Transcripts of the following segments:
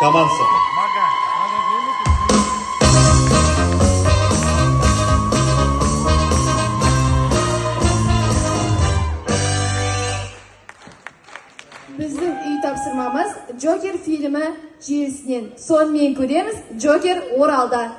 Команса. Bizning uy topshirmamiz Joker filmi желісінен. Сонымен көреміз Joker Оралда.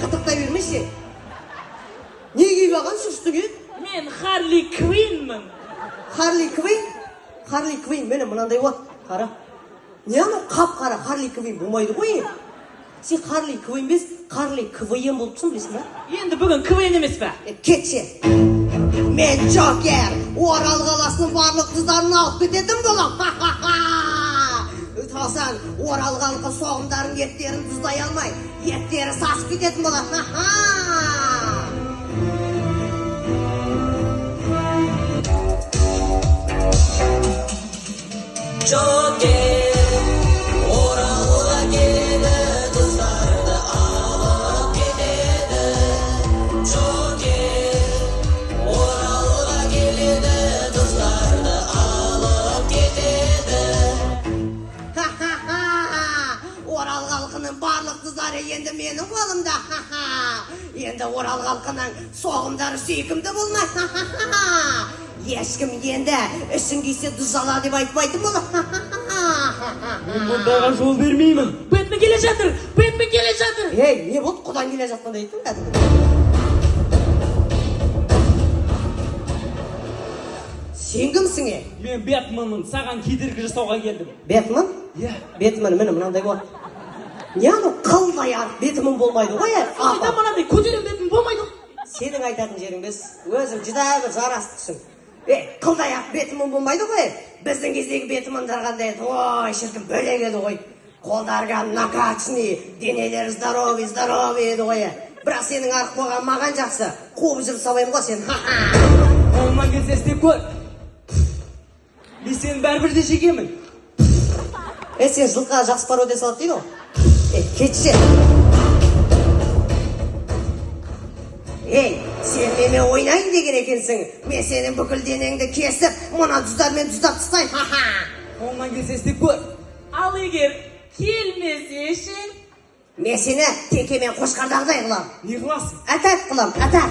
Qatықтай бермеші. Не киіп алған үстіңе? Мен Харли Квинмін. Харли Квин? Харли Квин мені мынандай ғой. Қара. Не анау қап-қара Харли Квин болмайды ғой. Сен Харли Квин без, Харли Квин болып тұрсың білесің ба? Енді бүгін Квин емес пе? Кетші. Мен Джокер. Орал қаласының барлық қыздарын алып кететін болам. Талсан, Орал халқы соғымдарын еттерін тұздай алмай, еттері сасып кететін болады. Joker, Oral'a geledi, kızları alıp gidedi. Joker, Oral'a geledi, kızları alıp gidedi. Орал халқының барлық қыздары енді менің қолымда. Енді Орал халқының соғымдары сүйкімді болмайды. Ешкім енді ішін кисе дұз ала деп айтпайтын болады. Мен мұндайға жол бермеймін. Бэтмен келе жатыр, Бэтмен келе жатыр. Ей, не болды? Құдан келе жатқанда айттың кәдімгі. Сен кімсің е? Мен Бэтменмін, саған кедергі жасауға келдім. Бэтмен? Иә. Бэтмен міне мынандай болады. Не анау қылдай арық Бэтмен болмайды ғой? Айда мынандай көтерем Бэтмен болмайды. Сенің айтатын жерің біз, өзің жүдә бір жарастықсың. Қылдай арық Бэтмен болмайды ғой? Біздің кездегі Бэтмендар қандай еді? Ой, шіркін бөлек еді ғой. Қолдарға накачный, денелері здоровый еді ғой. Бірақ сенің арық болған маған жақсы. Қуып жүріп салайын ғой сен. Қолынан келсе істеп көр. Мен сенің бәрібір де жегемін. Сен жылқыға жақсы пародия салады дейді ғой. Кетші. Сен менімен ойнайын деген екенсің. Мен сенің бүкіл денеңді кесіп, мұна тұздармен тұздап тастайын. Қолынан келсе істеп көр. Ал егер келмесе ешін? Мен сені текемен қошқардағыдай қылам. Не қыласың? Атат қылам, атат.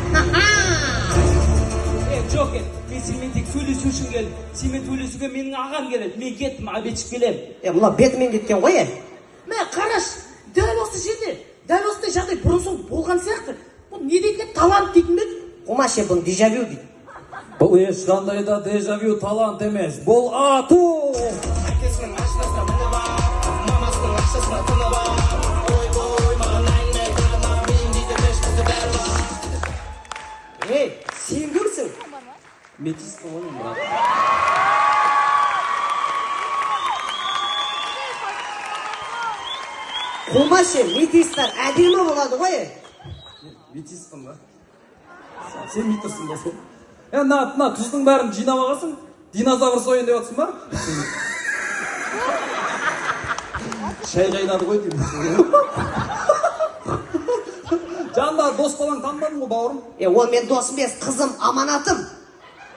Джокер, мен сенімен тек сөйлесу үшін келдім. Сенімен сөйлесуге менің ағам келеді. Мен кеттім, обедшіп келем. Мұна Бэтмен кеткен ғой. Мә, қараш, дәл осы жерде, дәл осындай жағдай бұрын соң болған сияқты. Бұл не дейтін талант дейтін бе? Құмаше бұл дежавю дейді. Бұл ешқандай да дежавю талант емес. Бұл ату! Әкесінің ашынасына міні бар, мамасының ақшасына тыны бар. Ой, маған әңгіме көріма, мен дейді бешкізді бәрі бар. Сен кімсің? Метис болайын, брат. Құмаше, метистар әдемі болады ғой. Метиспін ба? Сен метірсің ба сен? Мына тұздың бәрін жинап ағасың, динозавр сойын деп атсың ба? Шай қайнады ғой деймін. Жандар, дос балаң танымадың ғой, бауырым? Ол мен досым емес, қызым, аманатым.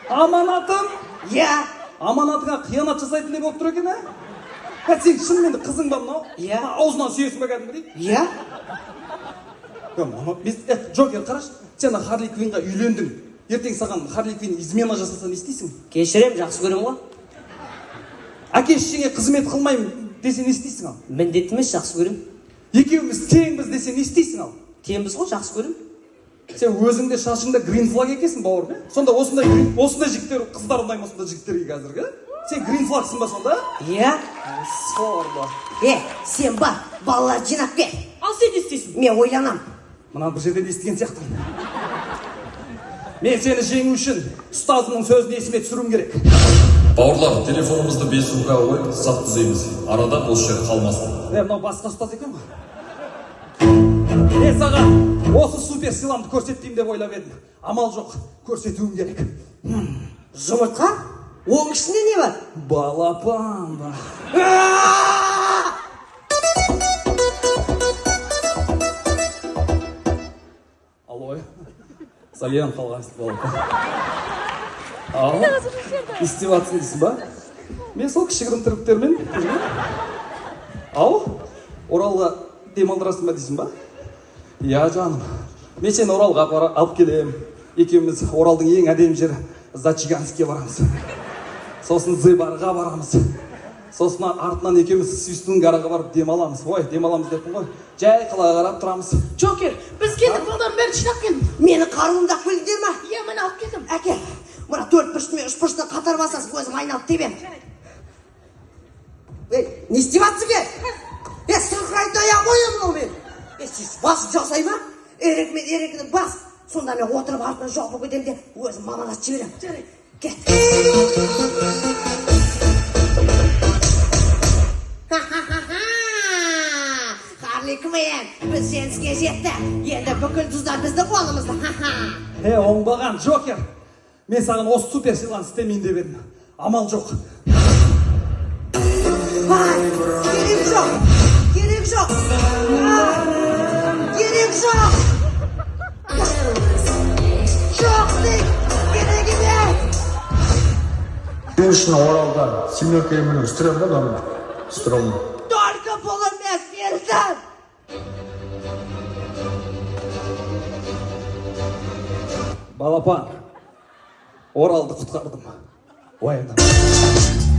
Аманатым? Иә. Аманатыңа қиянат жасайтын деп болып тұр екен, ә? Сен шынымен де қызың ба мынау? Иә. Аузынан сүйесің ба кәдімгі дейді? Иә. Джокер, қараш, сен Харли Квинға үйлендің. Ертең саған Харли Квин измена жасаса не істейсің? Кешірем, жақсы көрем ғой. Әке-шешеңе қызмет қылмаймын десе не істейсің ал? Міндетті емес, жақсы көрем. Екеуміз теңбіз десе не істейсің ал? Теңбіз ғой, жақсы көрем. Сен өзіңде шашыңда грин флаг екенсің, бауырым. Сонда осындай жігіттер, қыздар ұнаймын осындай жігіттерге қазіргі. Сен грин флагсың ба сонда? Иә. Сорда. Сен бар, балалар жинап кел. Ал сен не істейсің? Мен ойланам. Мына бір жерден естіген сияқты. Мен сені жеңу үшін ұстазымның сөзін есіме түсіруім керек. Бауырлар, телефонымызды 5 рубляға қойып, сақ түзейміз. Арада бос жер қалмасын. Мынау басқа ұстаз екен ғой. Саған осы супер сыйламды көрсетейін деп ойлап едім. Амал жоқ, көрсетуім керек. Жұмыртқа? Оның ішінде не бар? Балапан ба. Алло, сәлем қалғансыз балапан. Ау, не істеп жатсың дейсің ба? Мен сол кішігірім түріктермен. Ау, Оралға демалдырасың ба дейсің ба? Я жаным, мен сені Оралға алып келем. Екеуміз Оралдың ең әдемі жері Зачиганскке барамыз. Сосын Зыбарға барамыз. Сосын артынан екеуміз Сүйстунгараға барып демаламыз. Ой, демаламыз деппін ғой. Жай қалаға қарап тұрамыз. Джокер, біз келдік, балдар бәрін жинап келдім. Мені қаруымды алып келдіңдер ма? Иә, мен алып келдім. Әке, мына 4 бұрышты мен 3 бұрышты қатар басасыз, өзім айналып тебем. Не істеп жатсың е? Сырқырайды аяқ қоямын ол мен. Сіз басып жасай ма? Ерекмен ерекені бас. Сонда мен отырып артынан жоқ болып кетемін де өзім мамаласып жіберем. Кет. Қарлы кімейен, біз женіске жетті. Енді бүкіл тұздар бізді қолымызды. Оңбаған Джокер. Мен саған осы супер сыйлан істемейін деп едім. Амал жоқ. Керек жоқ. Керек жоқ. Керек жоқ. Жоқ дейк. Керек емес. Мен үшін Оралда семерка емінің стрём ба, норма? Стрём. Только бұл емес, бердім. Балапан, Оралды құтқардым. Уайымдама.